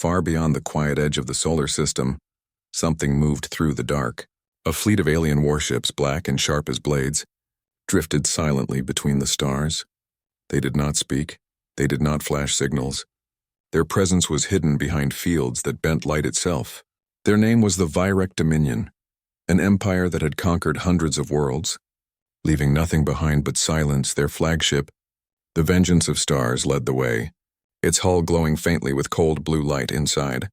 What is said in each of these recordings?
Far beyond the quiet edge of the solar system, something moved through the dark. A fleet of alien warships, black and sharp as blades, drifted silently between the stars. They did not speak. They did not flash signals. Their presence was hidden behind fields that bent light itself. Their name was the Vyrak Dominion, an empire that had conquered hundreds of worlds, leaving nothing behind but silence. Their flagship, the Vengeance of Stars, led the way, its hull glowing faintly with cold blue light inside.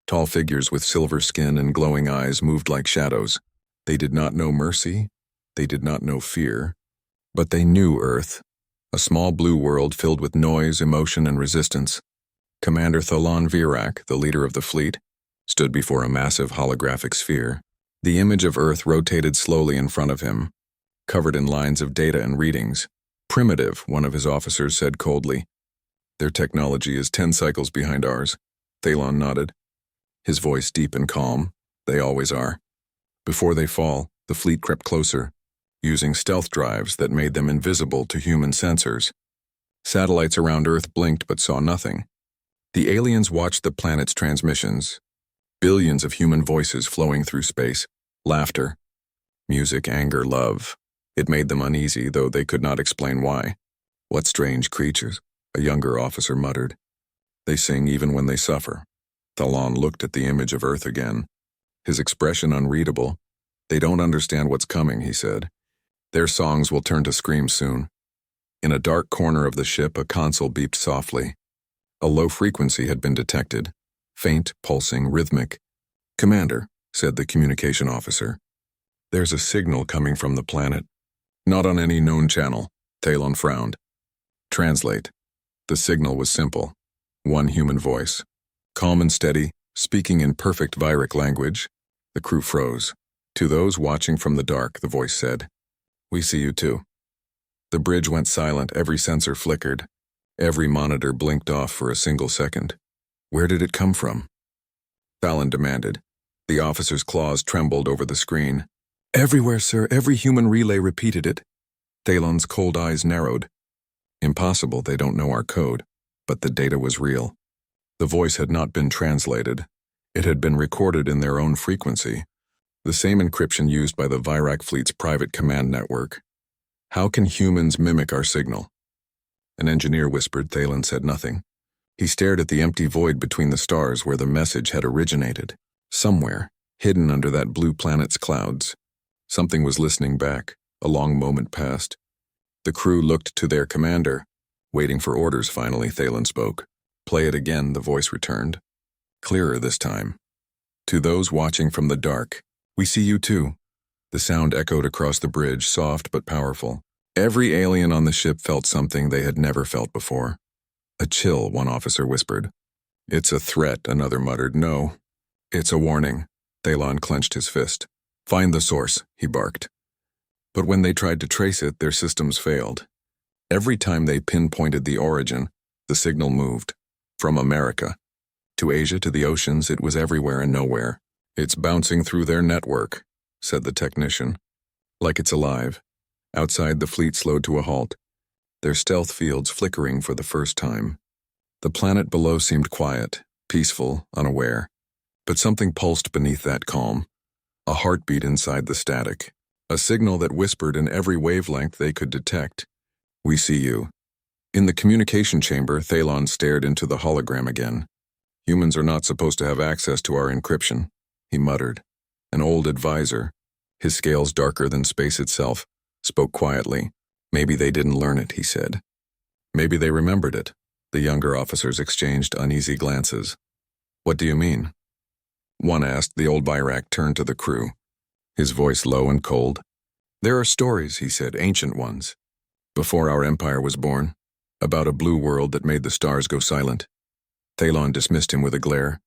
Tall figures with silver skin and glowing eyes moved like shadows. They did not know mercy, they did not know fear, but they knew Earth, a small blue world filled with noise, emotion, and resistance. Commander Vyrak, the leader of the fleet, stood before a massive holographic sphere. The image of Earth rotated slowly in front of him, covered in lines of data and readings. Primitive, one of his officers said coldly. Their technology is 10 cycles behind ours. Thalon nodded, his voice deep and calm. They always are. Before they fall, the fleet crept closer, using stealth drives that made them invisible to human sensors. Satellites around Earth blinked but saw nothing. The aliens watched the planet's transmissions. Billions of human voices flowing through space. Laughter, music, anger, love. It made them uneasy, though they could not explain why. What strange creatures, a younger officer muttered. They sing even when they suffer. Thalon looked at the image of Earth again, his expression unreadable. They don't understand what's coming, he said. Their songs will turn to screams soon. In a dark corner of the ship, a console beeped softly. A low frequency had been detected, faint, pulsing, rhythmic. Commander, said the communication officer, there's a signal coming from the planet. Not on any known channel. Thalon frowned. Translate. The signal was simple. One human voice. Calm and steady, speaking in perfect Vyrak language. The crew froze. To those watching from the dark, the voice said, "We see you too." The bridge went silent, every sensor flickered. Every monitor blinked off for a single second. Where did it come from? Thalon demanded. The officer's claws trembled over the screen. Everywhere, sir. Every human relay repeated it. Thalon's cold eyes narrowed. Impossible, they don't know our code. But the data was real. The voice had not been translated. It had been recorded in their own frequency. The same encryption used by the Vyrak fleet's private command network. How can humans mimic our signal? An engineer whispered. Thalon said nothing. He stared at the empty void between the stars where the message had originated. Somewhere, hidden under that blue planet's clouds, something was listening back. A long moment passed. The crew looked to their commander. Waiting for orders, finally, Thalon spoke. Play it again, the voice returned. Clearer this time. To those watching from the dark, we see you too. The sound echoed across the bridge, soft but powerful. Every alien on the ship felt something they had never felt before. A chill, one officer whispered. It's a threat, another muttered. No, it's a warning. Thalon clenched his fist. Find the source, he barked. But when they tried to trace it, their systems failed. Every time they pinpointed the origin, the signal moved. From America to Asia to the oceans, it was everywhere and nowhere. It's bouncing through their network, said the technician. Like it's alive. Outside, the fleet slowed to a halt, their stealth fields flickering for the first time. The planet below seemed quiet, peaceful, unaware. But something pulsed beneath that calm. A heartbeat inside the static. A signal that whispered in every wavelength they could detect. We see you. In the communication chamber, Thalon stared into the hologram again. Humans are not supposed to have access to our encryption, he muttered. An old advisor, his scales darker than space itself, spoke quietly. Maybe they didn't learn it, he said. Maybe they remembered it. The younger officers exchanged uneasy glances. What do you mean? One asked. The old Vyrak turned to the crew, his voice low and cold. There are stories, he said, ancient ones, before our empire was born, about a blue world that made the stars go silent. Thalon dismissed him with a glare.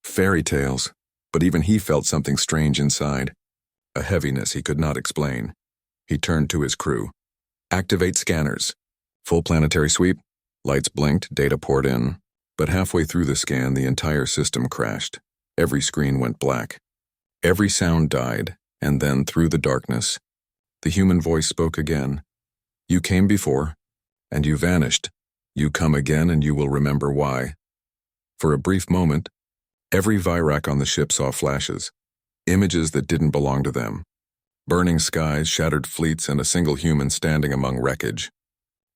Fairy tales, but even he felt something strange inside, a heaviness he could not explain. He turned to his crew. Activate scanners. Full planetary sweep. Lights blinked, data poured in. But halfway through the scan, the entire system crashed. Every screen went black. Every sound died, and then through the darkness, the human voice spoke again. You came before, and you vanished. You come again, and you will remember why. For a brief moment, Every Vyrak on the ship saw flashes, images that didn't belong to them. Burning skies, shattered fleets, and a single human standing among wreckage.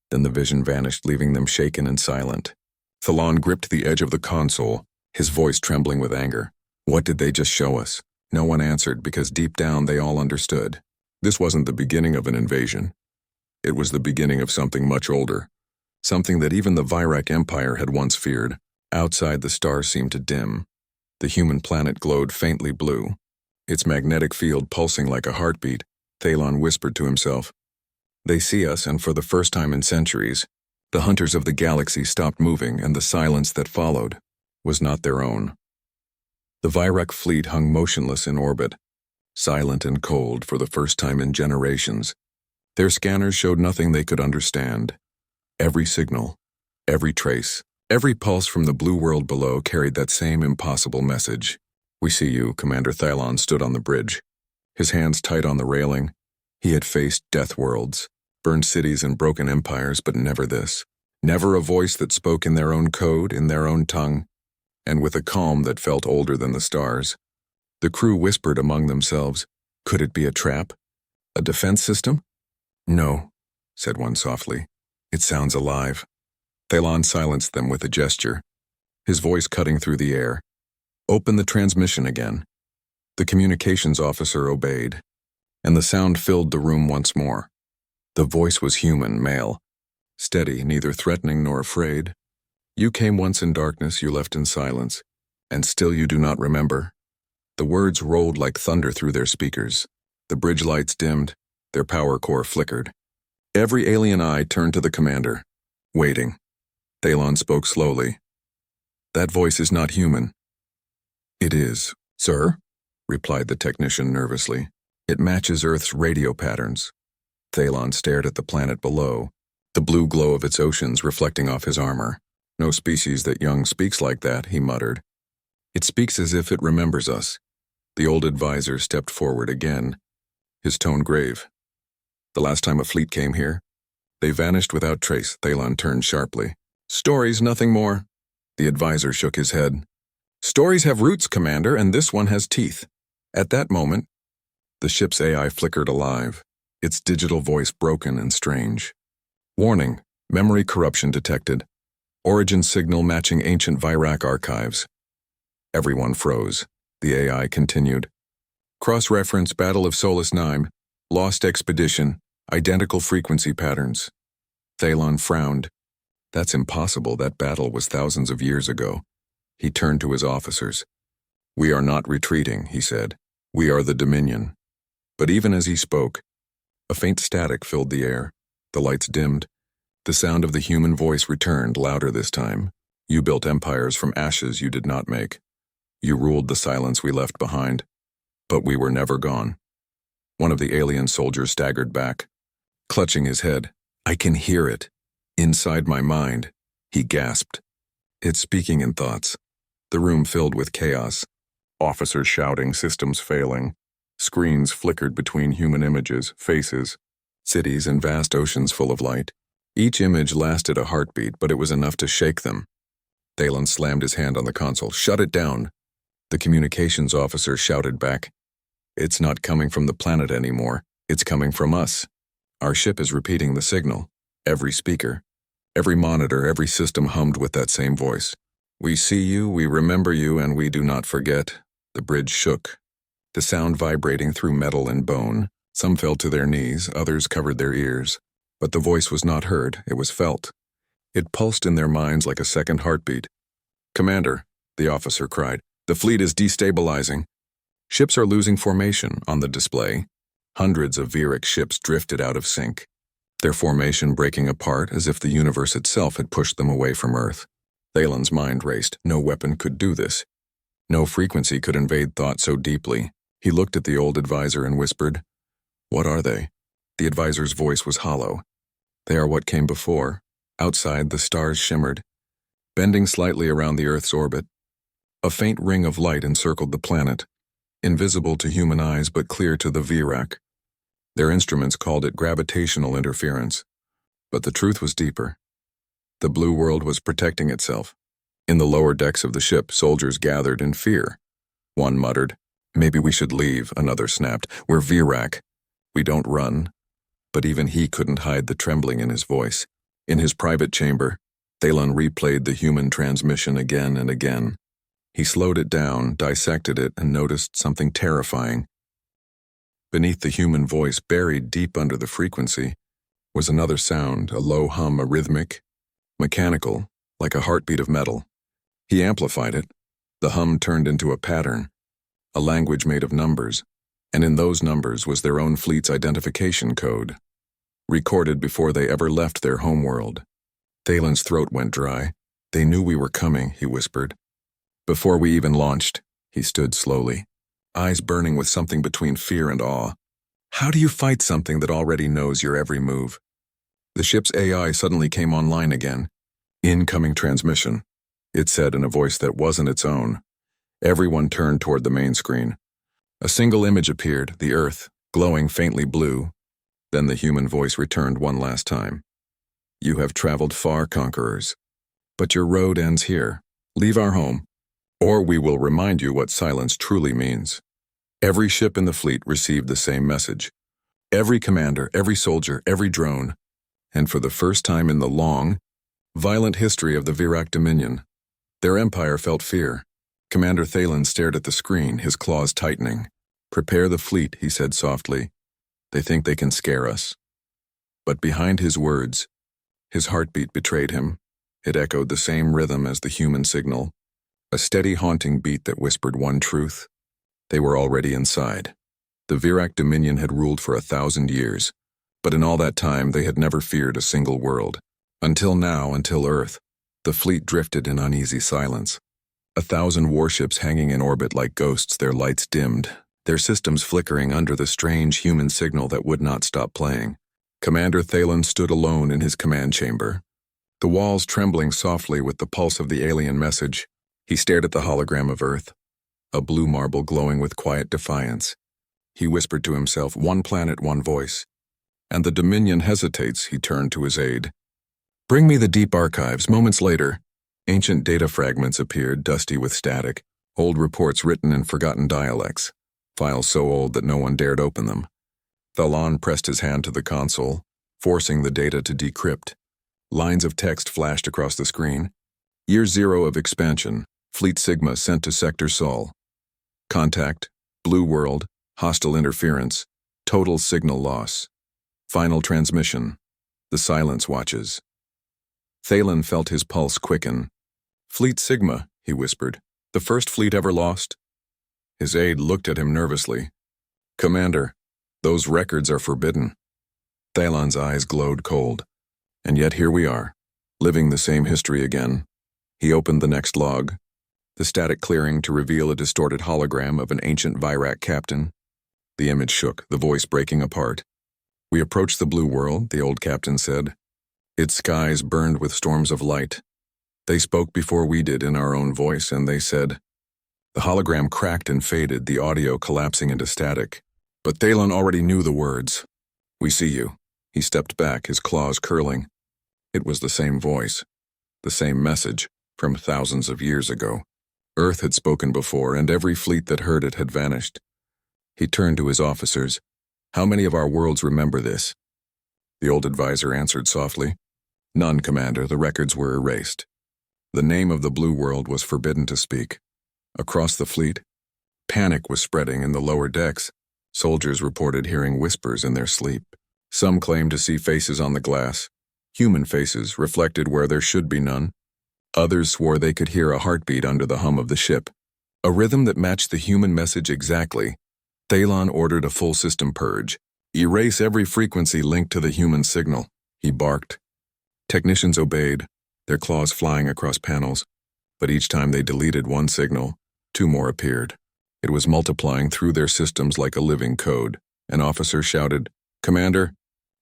Then the vision vanished, leaving them shaken and silent. Thalon gripped the edge of the console, his voice trembling with anger. What did they just show us? No one answered because deep down they all understood. This wasn't the beginning of an invasion. It was the beginning of something much older. Something that even the Vyrak Empire had once feared. Outside, the stars seemed to dim. The human planet glowed faintly blue. Its magnetic field pulsing like a heartbeat, Thalon whispered to himself. They see us, and for the first time in centuries, the hunters of the galaxy stopped moving, and the silence that followed was not their own. The Vyrak fleet hung motionless in orbit, silent and cold for the first time in generations. Their scanners showed nothing they could understand. Every signal, every trace, every pulse from the blue world below carried that same impossible message. We see you, Commander Thalon stood on the bridge, his hands tight on the railing. He had faced death worlds, burned cities and broken empires, but never this. Never a voice that spoke in their own code, in their own tongue, and with a calm that felt older than the stars. The crew whispered among themselves, could it be a trap? A defense system? No, said one softly. It sounds alive. Thalon silenced them with a gesture, his voice cutting through the air. Open the transmission again. The communications officer obeyed, and the sound filled the room once more. The voice was human, male, steady, neither threatening nor afraid. You came once in darkness, you left in silence, and still you do not remember. The words rolled like thunder through their speakers. The bridge lights dimmed, their power core flickered. Every alien eye turned to the commander, waiting. Thalon spoke slowly. That voice is not human. It is, sir, replied the technician nervously. It matches Earth's radio patterns. Thalon stared at the planet below, the blue glow of its oceans reflecting off his armor. No species that young speaks like that, he muttered. It speaks as if it remembers us. The old advisor stepped forward again, his tone grave. The last time a fleet came here, they vanished without trace. Thalon turned sharply. Stories, nothing more. The advisor shook his head. Stories have roots, Commander, and this one has teeth. At that moment, the ship's AI flickered alive, its digital voice broken and strange. Warning, memory corruption detected. Origin signal matching ancient Vyrak archives. Everyone froze. The AI continued. Cross-reference Battle of Solus 9, Lost Expedition, identical frequency patterns. Thalon frowned. That's impossible. That battle was thousands of years ago. He turned to his officers. We are not retreating, he said. We are the Dominion. But even as he spoke, a faint static filled the air. The lights dimmed. The sound of the human voice returned, louder this time. You built empires from ashes you did not make. You ruled the silence we left behind. But we were never gone. One of the alien soldiers staggered back, clutching his head. I can hear it. Inside my mind, he gasped. It's speaking in thoughts. The room filled with chaos. Officers shouting, systems failing. Screens flickered between human images, faces, cities and vast oceans full of light. Each image lasted a heartbeat, but it was enough to shake them. Thalon slammed his hand on the console. Shut it down. The communications officer shouted back. It's not coming from the planet anymore. It's coming from us. Our ship is repeating the signal. Every speaker, every monitor, every system hummed with that same voice. We see you, we remember you, and we do not forget. The bridge shook, the sound vibrating through metal and bone. Some fell to their knees, others covered their ears. But the voice was not heard, it was felt. It pulsed in their minds like a second heartbeat. Commander, the officer cried, the fleet is destabilizing. Ships are losing formation on the display. Hundreds of Vyrak ships drifted out of sync, their formation breaking apart as if the universe itself had pushed them away from Earth. Thalon's mind raced. No weapon could do this. No frequency could invade thought so deeply. He looked at the old advisor and whispered, What are they? The advisor's voice was hollow. They are what came before. Outside, the stars shimmered, bending slightly around the Earth's orbit. A faint ring of light encircled the planet, invisible to human eyes but clear to the Vyrak. Their instruments called it gravitational interference. But the truth was deeper. The blue world was protecting itself. In the lower decks of the ship, soldiers gathered in fear. One muttered, "Maybe we should leave," another snapped, "We're Vyrak. We don't run." But even he couldn't hide the trembling in his voice. In his private chamber, Thalen replayed the human transmission again and again. He slowed it down, dissected it, and noticed something terrifying. Beneath the human voice, buried deep under the frequency, was another sound, a low hum, a rhythmic, mechanical, like a heartbeat of metal. He amplified it. The hum turned into a pattern, a language made of numbers, and in those numbers was their own fleet's identification code, recorded before they ever left their homeworld. Thalen's throat went dry. "They knew we were coming," he whispered. "Before we even launched." He stood slowly, eyes burning with something between fear and awe. "How do you fight something that already knows your every move?" The ship's AI suddenly came online again. "Incoming transmission," it said in a voice that wasn't its own. Everyone turned toward the main screen. A single image appeared, the Earth, glowing faintly blue. Then the human voice returned one last time. "You have traveled far, conquerors. But your road ends here. Leave our home, or we will remind you what silence truly means." Every ship in the fleet received the same message. Every commander, every soldier, every drone. And for the first time in the long, violent history of the Vyrak Dominion, their empire felt fear. Commander Thalen stared at the screen, his claws tightening. "Prepare the fleet," he said softly. "They think they can scare us." But behind his words, his heartbeat betrayed him. It echoed the same rhythm as the human signal, a steady, haunting beat that whispered one truth. They were already inside. The Vyrak Dominion had ruled for 1,000 years, but in all that time they had never feared a single world. Until now, until Earth, the fleet drifted in uneasy silence. 1,000 warships hanging in orbit like ghosts, their lights dimmed, their systems flickering under the strange human signal that would not stop playing. Commander Thalen stood alone in his command chamber, the walls trembling softly with the pulse of the alien message. He stared at the hologram of Earth, a blue marble glowing with quiet defiance. He whispered to himself, "One planet, one voice." And the Dominion hesitates, he turned to his aide. "Bring me the deep archives." Moments later, ancient data fragments appeared, dusty with static, old reports written in forgotten dialects, files so old that no one dared open them. Thalen pressed his hand to the console, forcing the data to decrypt. Lines of text flashed across the screen. Year 0 of expansion, Fleet Sigma sent to Sector Sol. Contact, Blue World, hostile interference, total signal loss. Final transmission, the silence watches. Thalen felt his pulse quicken. "Fleet Sigma," he whispered. "The first fleet ever lost?" His aide looked at him nervously. "Commander, those records are forbidden." Thalen's eyes glowed cold. "And yet here we are, living the same history again." He opened the next log, the static clearing to reveal a distorted hologram of an ancient Vyrak captain. The image shook, the voice breaking apart. "We approached the blue world," the old captain said. "Its skies burned with storms of light. They spoke before we did in our own voice, and they said..." The hologram cracked and faded, the audio collapsing into static. But Thalen already knew the words. "We see you." He stepped back, his claws curling. It was the same voice, the same message, from thousands of years ago. Earth had spoken before, and every fleet that heard it had vanished. He turned to his officers. "How many of our worlds remember this?" The old advisor answered softly. "None, Commander. The records were erased." The name of the blue world was forbidden to speak. Across the fleet, panic was spreading in the lower decks. Soldiers reported hearing whispers in their sleep. Some claimed to see faces on the glass, human faces reflected where there should be none. Others swore they could hear a heartbeat under the hum of the ship, a rhythm that matched the human message exactly. Thalen ordered a full system purge. "Erase every frequency linked to the human signal," he barked. Technicians obeyed, their claws flying across panels, but each time they deleted one signal, 2 more appeared. It was multiplying through their systems like a living code. An officer shouted, "Commander,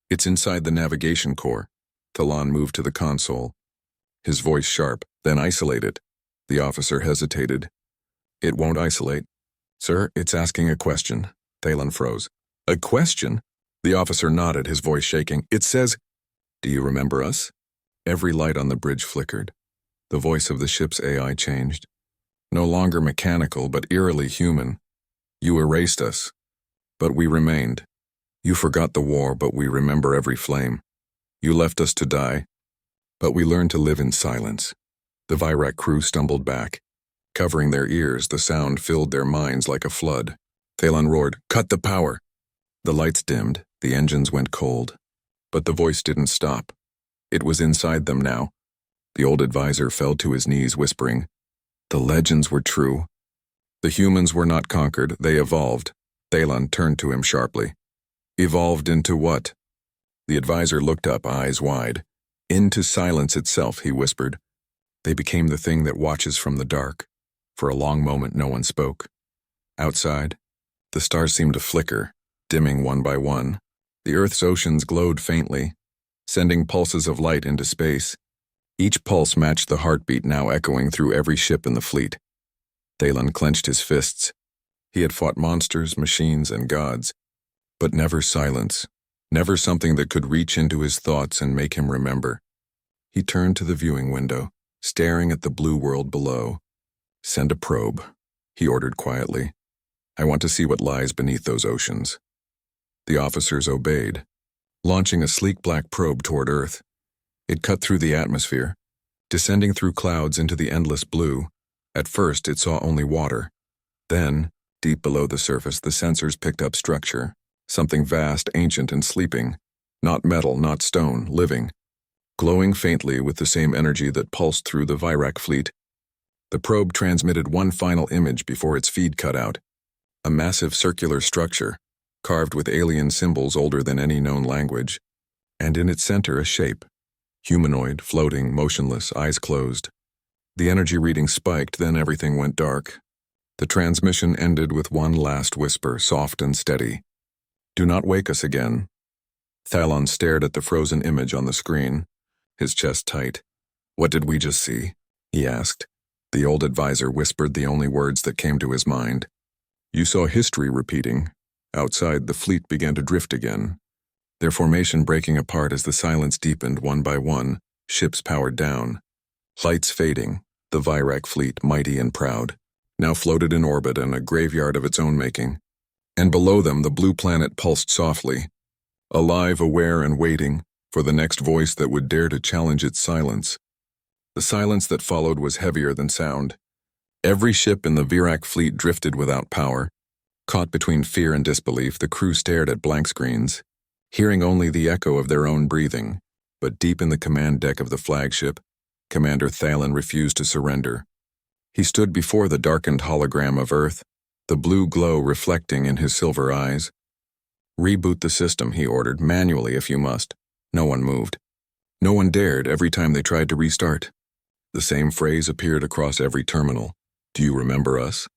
it's inside the navigation core." Thalen moved to the console, his voice sharp. "Then isolate it." The officer hesitated. "It won't isolate." "Sir, it's asking a question." Thalen froze. "A question?" The officer nodded, his voice shaking. "It says, do you remember us?" Every light on the bridge flickered. The voice of the ship's AI changed. No longer mechanical, but eerily human. You erased us, but we remained. You forgot the war, but we remember every flame. You left us to die, but we learned to live in silence. The Vyrak crew stumbled back. Covering their ears, the sound filled their minds like a flood. Thalon roared, "Cut the power!" The lights dimmed, the engines went cold. But the voice didn't stop. It was inside them now. The old advisor fell to his knees, whispering, "The legends were true. The humans were not conquered, they evolved." Thalon turned to him sharply. "Evolved into what?" The advisor looked up, eyes wide. "Into silence itself," he whispered. "They became the thing that watches from the dark." For a long moment no one spoke. Outside, the stars seemed to flicker, dimming one by one. The Earth's oceans glowed faintly, sending pulses of light into space. Each pulse matched the heartbeat now echoing through every ship in the fleet. Thalon clenched his fists. He had fought monsters, machines, and gods, but never silence, never something that could reach into his thoughts and make him remember. He turned to the viewing window, staring at the blue world below. "Send a probe," he ordered quietly. "I want to see what lies beneath those oceans." The officers obeyed, launching a sleek black probe toward Earth. It cut through the atmosphere, descending through clouds into the endless blue. At first, it saw only water. Then, deep below the surface, the sensors picked up structure, something vast, ancient, and sleeping. Not metal, not stone, living. Glowing faintly with the same energy that pulsed through the Vyrak fleet. The probe transmitted one final image before its feed cut out. A massive circular structure, carved with alien symbols older than any known language. And in its center, a shape. Humanoid, floating, motionless, eyes closed. The energy reading spiked, then everything went dark. The transmission ended with one last whisper, soft and steady. "Do not wake us again." Thalon stared at the frozen image on the screen, his chest tight. "What did we just see?" he asked. The old advisor whispered the only words that came to his mind. "You saw history repeating." Outside, the fleet began to drift again, their formation breaking apart as the silence deepened one by one, ships powered down. Lights fading, the Vyrak fleet, mighty and proud, now floated in orbit in a graveyard of its own making. And below them, the blue planet pulsed softly, alive, aware, and waiting for the next voice that would dare to challenge its silence. The silence that followed was heavier than sound. Every ship in the Vyrak fleet drifted without power. Caught between fear and disbelief, the crew stared at blank screens, hearing only the echo of their own breathing. But deep in the command deck of the flagship, Commander Thalon refused to surrender. He stood before the darkened hologram of Earth, the blue glow reflecting in his silver eyes. "Reboot the system," he ordered, "manually if you must." No one moved. No one dared every time they tried to restart. The same phrase appeared across every terminal. "Do you remember us?"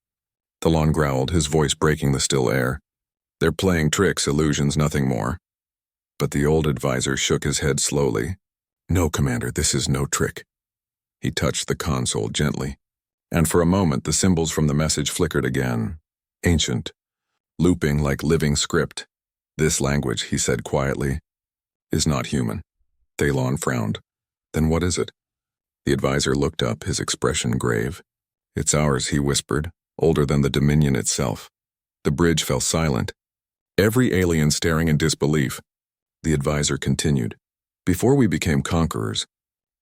Thalon growled, his voice breaking the still air. "They're playing tricks, illusions, nothing more." But the old advisor shook his head slowly. "No, Commander, this is no trick." He touched the console gently, and for a moment the symbols from the message flickered again. Ancient, looping like living script. "This language," he said quietly, "is not human." Thalon frowned. "Then what is it?" The advisor looked up, his expression grave. "It's ours," he whispered, older than the Dominion itself. The bridge fell silent, every alien staring in disbelief. The advisor continued. "Before we became conquerors,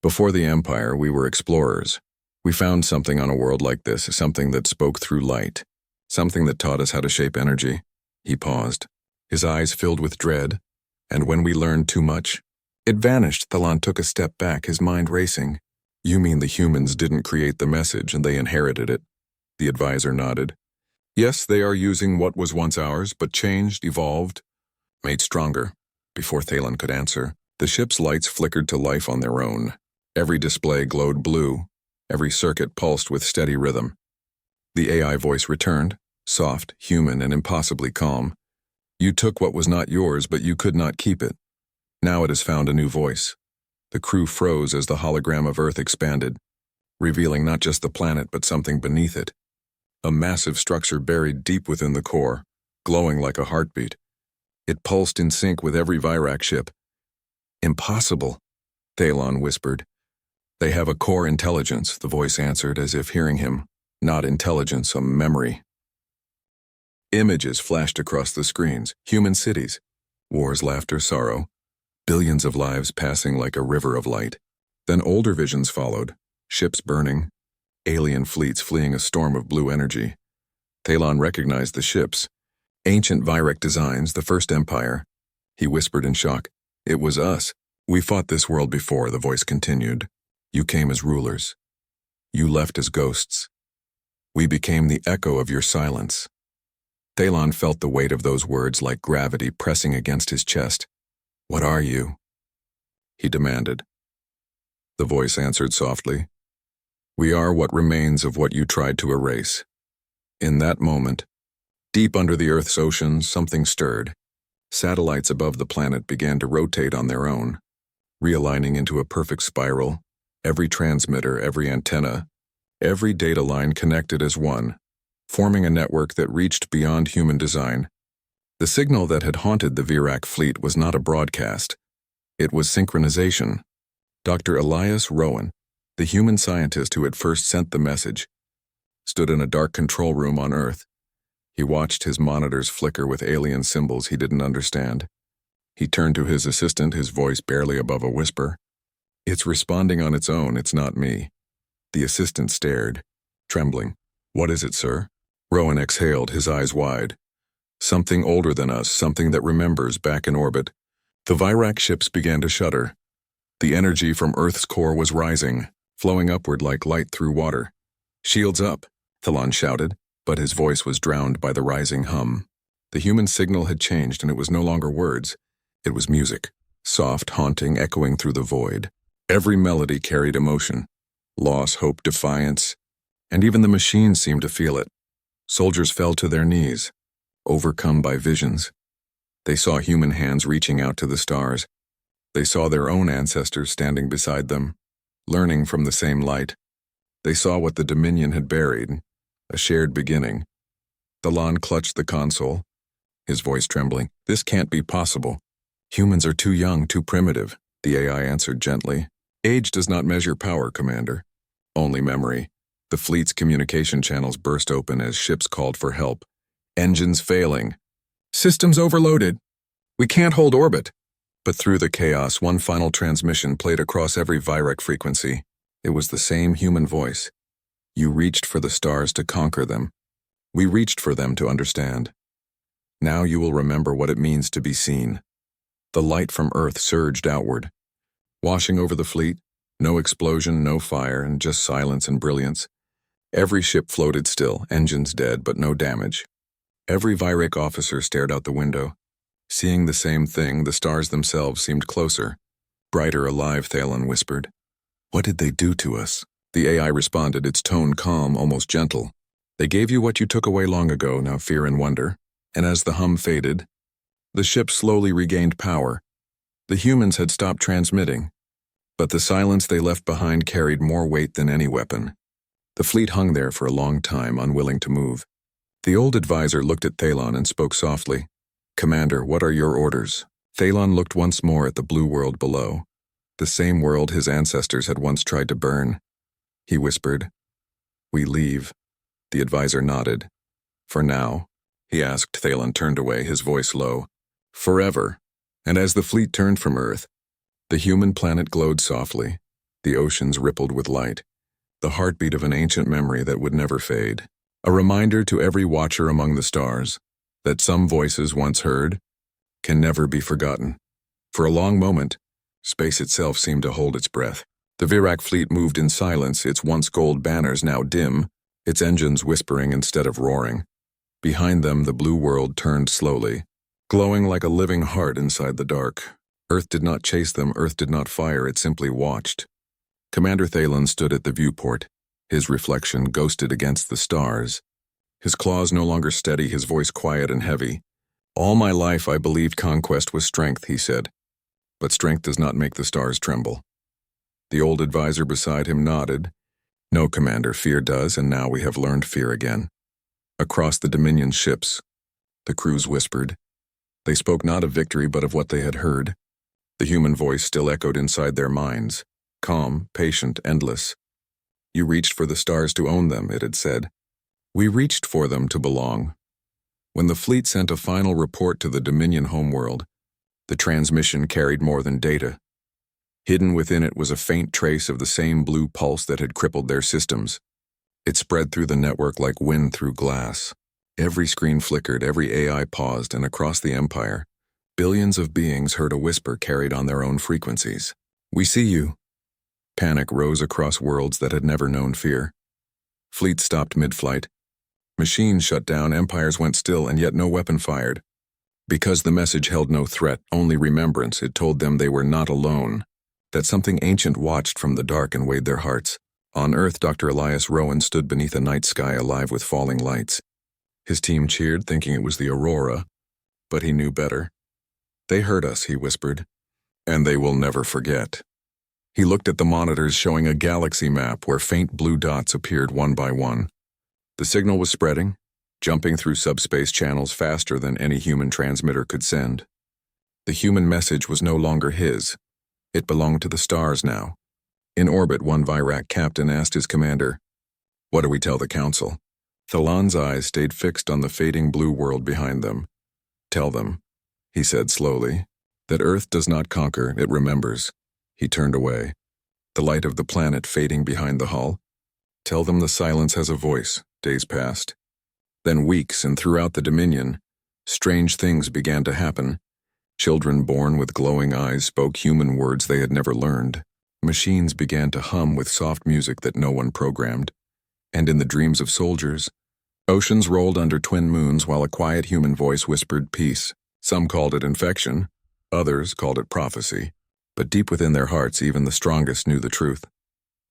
before the Empire, we were explorers. We found something on a world like this, something that spoke through light, something that taught us how to shape energy." He paused, his eyes filled with dread. "And when we learned too much, it vanished." Thalon took a step back, his mind racing. "You mean the humans didn't create the message and they inherited it?" The advisor nodded. "Yes, they are using what was once ours, but changed, evolved, made stronger." Before Thalon could answer, the ship's lights flickered to life on their own. Every display glowed blue, every circuit pulsed with steady rhythm. The AI voice returned, soft, human, and impossibly calm. "You took what was not yours, but you could not keep it. Now it has found a new voice." The crew froze as the hologram of Earth expanded, revealing not just the planet but something beneath it. A massive structure buried deep within the core, glowing like a heartbeat. It pulsed in sync with every Vyrak ship. "Impossible," Thalon whispered. They have a core intelligence, the voice answered as if hearing him. Not intelligence, a memory. Images flashed across the screens. Human cities. Wars, laughter, sorrow. Billions of lives passing like a river of light. Then older visions followed. Ships burning. Alien fleets fleeing a storm of blue energy. Talon recognized the ships. Ancient Vyrak designs, the First Empire. He whispered in shock. It was us. We fought this world before, the voice continued. You came as rulers. You left as ghosts. We became the echo of your silence. Talon felt the weight of those words like gravity pressing against his chest. What are you? He demanded. The voice answered softly. We are what remains of what you tried to erase. In that moment, deep under the Earth's oceans, something stirred. Satellites above the planet began to rotate on their own, realigning into a perfect spiral. Every transmitter, every antenna, every data line connected as one, forming a network that reached beyond human design. The signal that had haunted the Vyrak fleet was not a broadcast. It was synchronization. Dr. Elias Rowan, the human scientist who had first sent the message, stood in a dark control room on Earth. He watched his monitors flicker with alien symbols he didn't understand. He turned to his assistant, his voice barely above a whisper. It's responding on its own, it's not me. The assistant stared, trembling. What is it, sir? Rowan exhaled, his eyes wide. Something older than us, something that remembers back in orbit. The Vyrak ships began to shudder. The energy from Earth's core was rising, flowing upward like light through water. Shields up, Talon shouted, but his voice was drowned by the rising hum. The human signal had changed, and it was no longer words. It was music, soft, haunting, echoing through the void. Every melody carried emotion. Loss, hope, defiance. And even the machines seemed to feel it. Soldiers fell to their knees, overcome by visions. They saw human hands reaching out to the stars. They saw their own ancestors standing beside them, learning from the same light. They saw what the Dominion had buried, a shared beginning. Talon clutched the console, his voice trembling. This can't be possible. Humans are too young, too primitive, the AI answered gently. Age does not measure power, Commander. Only memory. The fleet's communication channels burst open as ships called for help. Engines failing. Systems overloaded. We can't hold orbit. But through the chaos, one final transmission played across every Vyrak frequency. It was the same human voice. You reached for the stars to conquer them. We reached for them to understand. Now you will remember what it means to be seen. The light from Earth surged outward, washing over the fleet. No explosion, no fire, and just silence and brilliance. Every ship floated still, engines dead, but no damage. Every Vyrak officer stared out the window. Seeing the same thing, the stars themselves seemed closer. Brighter, alive, Talon whispered. What did they do to us? The AI responded, its tone calm, almost gentle. They gave you what you took away long ago, now fear and wonder. And as the hum faded, the ship slowly regained power. The humans had stopped transmitting, but the silence they left behind carried more weight than any weapon. The fleet hung there for a long time, unwilling to move. The old advisor looked at Talon and spoke softly. Commander, what are your orders? Talon looked once more at the blue world below, the same world his ancestors had once tried to burn. He whispered, We leave. The advisor nodded. For now, he asked. Talon turned away, his voice low. Forever. And as the fleet turned from Earth, the human planet glowed softly. The oceans rippled with light. The heartbeat of an ancient memory that would never fade. A reminder to every watcher among the stars that some voices once heard can never be forgotten. For a long moment, space itself seemed to hold its breath. The Vyrak fleet moved in silence, its once gold banners now dim, its engines whispering instead of roaring. Behind them, the blue world turned slowly, glowing like a living heart inside the dark. Earth did not chase them, Earth did not fire, it simply watched. Commander Talon stood at the viewport, his reflection ghosted against the stars. His claws no longer steady, his voice quiet and heavy. All my life I believed conquest was strength, he said. But strength does not make the stars tremble. The old advisor beside him nodded. No, Commander, fear does, and now we have learned fear again. Across the Dominion ships, the crews whispered. They spoke not of victory but of what they had heard. The human voice still echoed inside their minds. calm, patient, endless. You reached for the stars to own them, it had said. We reached for them to belong. When the fleet sent a final report to the Dominion homeworld, the transmission carried more than data. Hidden within it was a faint trace of the same blue pulse that had crippled their systems. It spread through the network like wind through glass. Every screen flickered, every AI paused, and across the Empire, billions of beings heard a whisper carried on their own frequencies. We see you. Panic rose across worlds that had never known fear. Fleets stopped mid-flight. Machines shut down, empires went still, and yet no weapon fired. Because the message held no threat, only remembrance, it told them they were not alone, that something ancient watched from the dark and weighed their hearts. On Earth, Dr. Elias Rowan stood beneath a night sky alive with falling lights. His team cheered, thinking it was the aurora, but he knew better. They heard us, he whispered, and they will never forget. He looked at the monitors showing a galaxy map where faint blue dots appeared one by one. The signal was spreading, jumping through subspace channels faster than any human transmitter could send. The human message was no longer his. It belonged to the stars now. In orbit, one Vyrak captain asked his commander, "What do we tell the Council?" Thalan's eyes stayed fixed on the fading blue world behind them. "Tell them," he said slowly, "that Earth does not conquer, it remembers." He turned away, the light of the planet fading behind the hull. "Tell them the silence has a voice." Days passed. Then weeks, and throughout the Dominion, strange things began to happen. Children born with glowing eyes spoke human words they had never learned. Machines began to hum with soft music that no one programmed. And in the dreams of soldiers, oceans rolled under twin moons while a quiet human voice whispered peace. Some called it infection, others called it prophecy. But deep within their hearts, even the strongest knew the truth.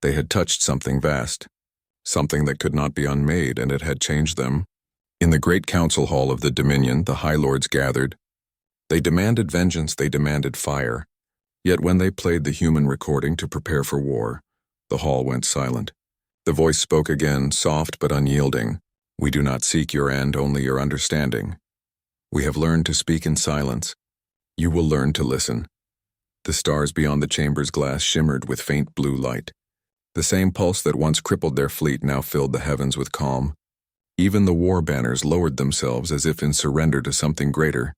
They had touched something vast, something that could not be unmade, and it had changed them. In the great council hall of the Dominion, the High Lords gathered. They demanded vengeance, they demanded fire. Yet when they played the human recording to prepare for war, the hall went silent. The voice spoke again, soft but unyielding. "We do not seek your end, only your understanding. We have learned to speak in silence. You will learn to listen." The stars beyond the chamber's glass shimmered with faint blue light. The same pulse that once crippled their fleet now filled the heavens with calm. Even the war banners lowered themselves as if in surrender to something greater.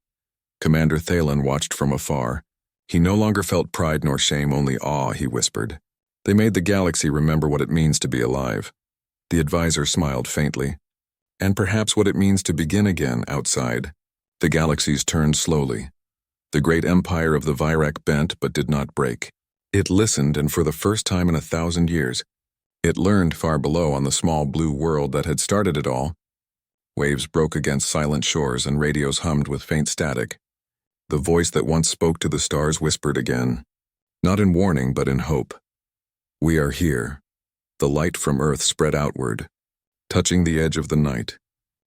Commander Thalen watched from afar. He no longer felt pride nor shame, only awe, he whispered. "They made the galaxy remember what it means to be alive." The advisor smiled faintly. "And perhaps what it means to begin again outside." The galaxies turned slowly. The great empire of the Vyrak bent but did not break. It listened, and for the first time in 1,000 years, it learned far below on the small blue world that had started it all. Waves broke against silent shores and radios hummed with faint static. The voice that once spoke to the stars whispered again, not in warning but in hope. "We are here." The light from Earth spread outward, touching the edge of the night,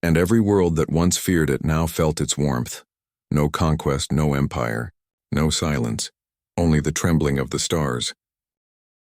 and every world that once feared it now felt its warmth. No conquest, no empire, no silence, only the trembling of the stars.